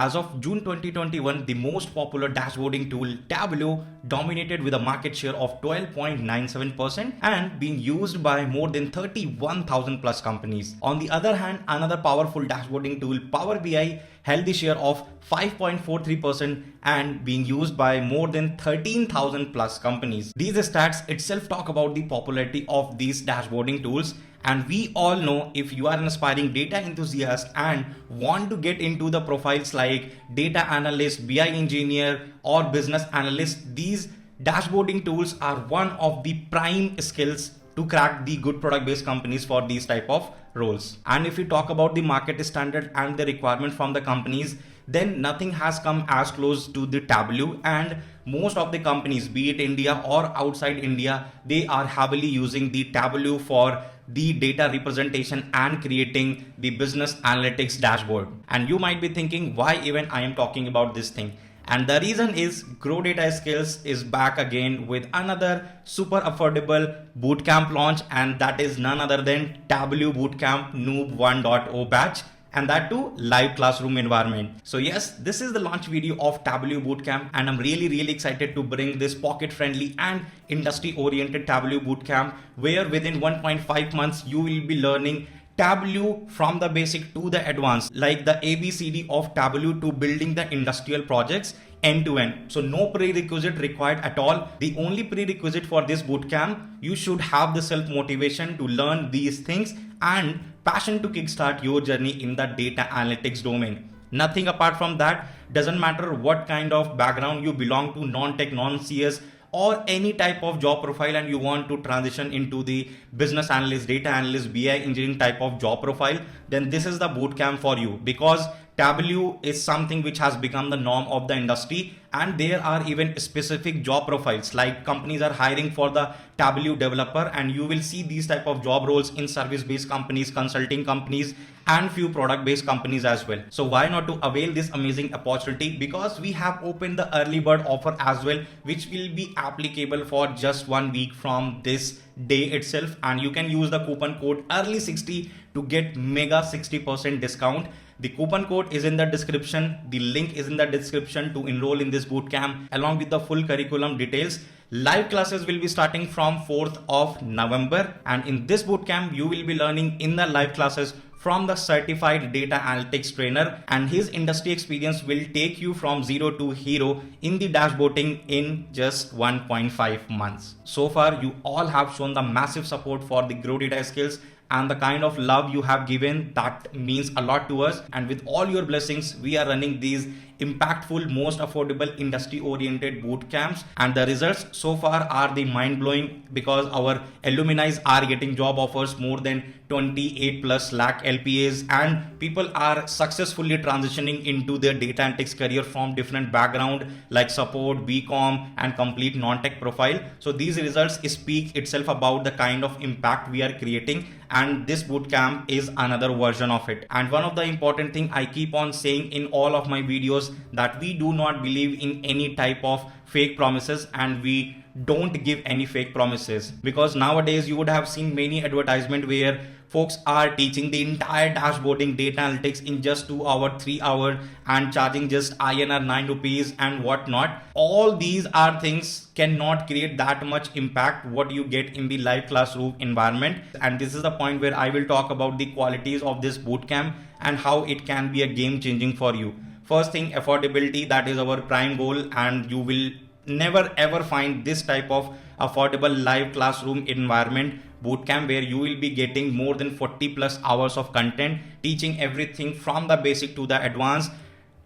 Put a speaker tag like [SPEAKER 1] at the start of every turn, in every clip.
[SPEAKER 1] As of June 2021, the most popular dashboarding tool TABLEAU dominated with a market share of 12.97% and being used by more than 31,000 plus companies. On the other hand, another powerful dashboarding tool, Power BI, held the share of 5.43% and being used by more than 13,000 plus companies. These stats itself talk about the popularity of these dashboarding tools. And we all know, if you are an aspiring data enthusiast and want to get into the profiles like data analyst, BI engineer, or business analyst, these dashboarding tools are one of the prime skills to crack the good product based companies for these type of roles. And if we talk about the market standard and the requirement from the companies, then nothing has come as close to the TABLEAU, and most of the companies, be it India or outside India, they are heavily using the TABLEAU for the data representation and creating the business analytics dashboard. And you might be thinking, why even I am talking about this thing? And the reason is Grow Data Skills is back again with another super affordable bootcamp launch, and that is none other than TABLEAU Bootcamp Noob 1.0 batch, and that too live classroom environment. So yes, this is the launch video of TABLEAU Bootcamp, and I'm really excited to bring this pocket friendly and industry oriented TABLEAU Bootcamp, where within 1.5 months you will be learning TABLEAU from the basic to the advanced, like the ABCD of TABLEAU to building the industrial projects end to end. So no prerequisite required at all. The only prerequisite for this bootcamp, you should have the self motivation to learn these things and passion to kickstart your journey in the data analytics domain. Nothing apart from that. Doesn't matter what kind of background you belong to, non-tech, non-CS, or any type of job profile, and you want to transition into the business analyst, data analyst, BI engineering type of job profile, then this is the bootcamp for you, because TABLEAU is something which has become the norm of the industry, and there are even specific job profiles, like companies are hiring for the TABLEAU developer, and you will see these type of job roles in service-based companies, consulting companies, and few product-based companies as well. So why not to avail this amazing opportunity? Because we have opened the early bird offer as well, which will be applicable for just 1 week from this day itself, and you can use the coupon code early60 to get mega 60% discount. The coupon code is in the description. The link is in the description to enroll in this bootcamp along with the full curriculum details. Live classes will be starting from 4th of November, and in this bootcamp you will be learning in the live classes from the certified data analytics trainer, and his industry experience will take you from zero to hero in the dashboarding in just 1.5 months. So far you all have shown the massive support for the Grow Data Skills, and the kind of love you have given, that means a lot to us. And with all your blessings, we are running these impactful, most affordable, industry oriented boot camps, and the results so far are the mind blowing, because our alumni are getting job offers more than 28 plus lakh LPAs, and people are successfully transitioning into their data analytics career from different background like support, BCom, and complete non-tech profile. So these results speak itself about the kind of impact we are creating, and this bootcamp is another version of it. And one of the important thing I keep on saying in all of my videos, that we do not believe in any type of fake promises, and we don't give any fake promises, because nowadays you would have seen many advertisements where folks are teaching the entire dashboarding data analytics in just 2 hours, 3 hours, and charging just INR 9 rupees and whatnot. All these are things cannot create that much impact what you get in the live classroom environment. And this is the point where I will talk about the qualities of this bootcamp and how it can be a game changing for you. First thing, affordability. That is our prime goal, and you will never ever find this type of affordable live classroom environment bootcamp where you will be getting more than 40 plus hours of content, teaching everything from the basic to the advanced,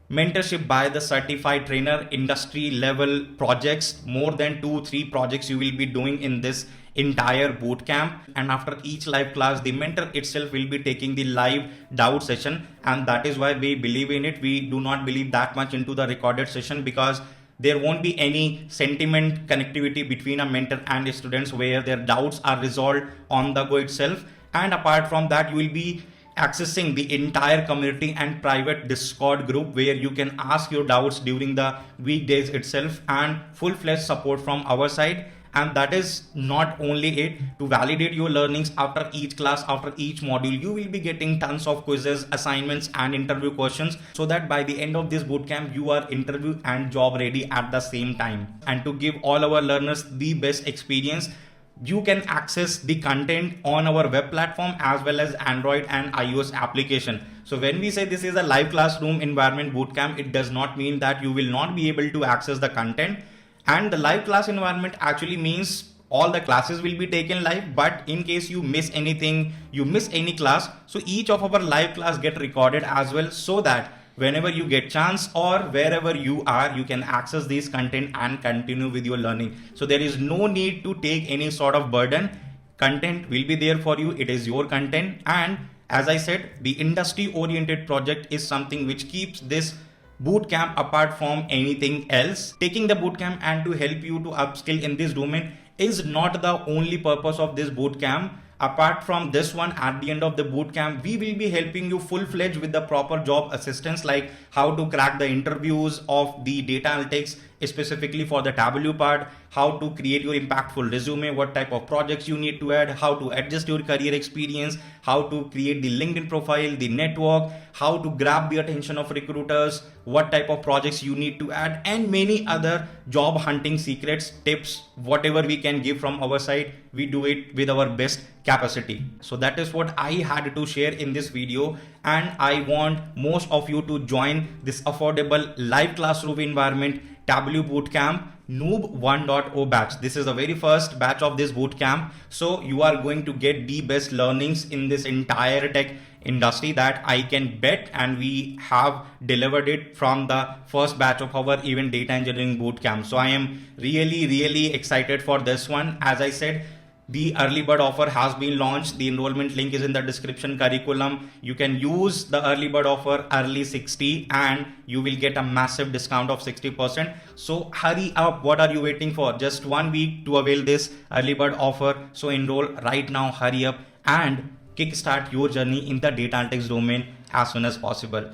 [SPEAKER 1] mentorship by the certified trainer, industry level projects, more than 2-3 projects you will be doing in this entire bootcamp. And after each live class, the mentor itself will be taking the live doubt session, and that is why we believe in it. We do not believe that much into the recorded session, because there won't be any sentiment connectivity between a mentor and a students where their doubts are resolved on the go itself. And apart from that, you will be accessing the entire community and private Discord group where you can ask your doubts during the weekdays itself, and full-fledged support from our side. And that is not only it. To validate your learnings after each class, after each module, you will be getting tons of quizzes, assignments and interview questions, so that by the end of this bootcamp you are interview and job ready at the same time. And to give all our learners the best experience, you can access the content on our web platform as well as Android and iOS application. So when we say this is a live classroom environment bootcamp, it does not mean that you will not be able to access the content. And the live class environment actually means all the classes will be taken live, but in case you miss anything, you miss any class, so each of our live class get recorded as well, so that whenever you get chance or wherever you are, you can access this content and continue with your learning. So there is no need to take any sort of burden. Content will be there for you. It is your content. And as I said, the industry oriented project is something which keeps this bootcamp apart from anything else. Taking the bootcamp and to help you to upskill in this domain is not the only purpose of this bootcamp. Apart from this one, at the end of the bootcamp, we will be helping you full-fledged with the proper job assistance, like how to crack the interviews of the data analytics, specifically for the TABLEAU part, how to create your impactful resume, what type of projects you need to add, how to adjust your career experience, how to create the LinkedIn profile, the network, how to grab the attention of recruiters, what type of projects you need to add, and many other job hunting secrets, tips, whatever we can give from our side, we do it with our best capacity. So that is what I had to share in this video, and I want most of you to join this affordable live classroom environment TABLEAU bootcamp Noob 1.0 batch. This is the very first batch of this bootcamp, so you are going to get the best learnings in this entire tech industry that I can bet, and we have delivered it from the first batch of our even data engineering bootcamp. So I am really excited for this one. As I said, the early bird offer has been launched. The enrollment link is in the description. Curriculum, you can use the early bird offer early60 and you will get a massive discount of 60%. So hurry up, what are you waiting for? Just 1 week to avail this early bird offer. So enroll right now, hurry up and kickstart your journey in the data analytics domain as soon as possible.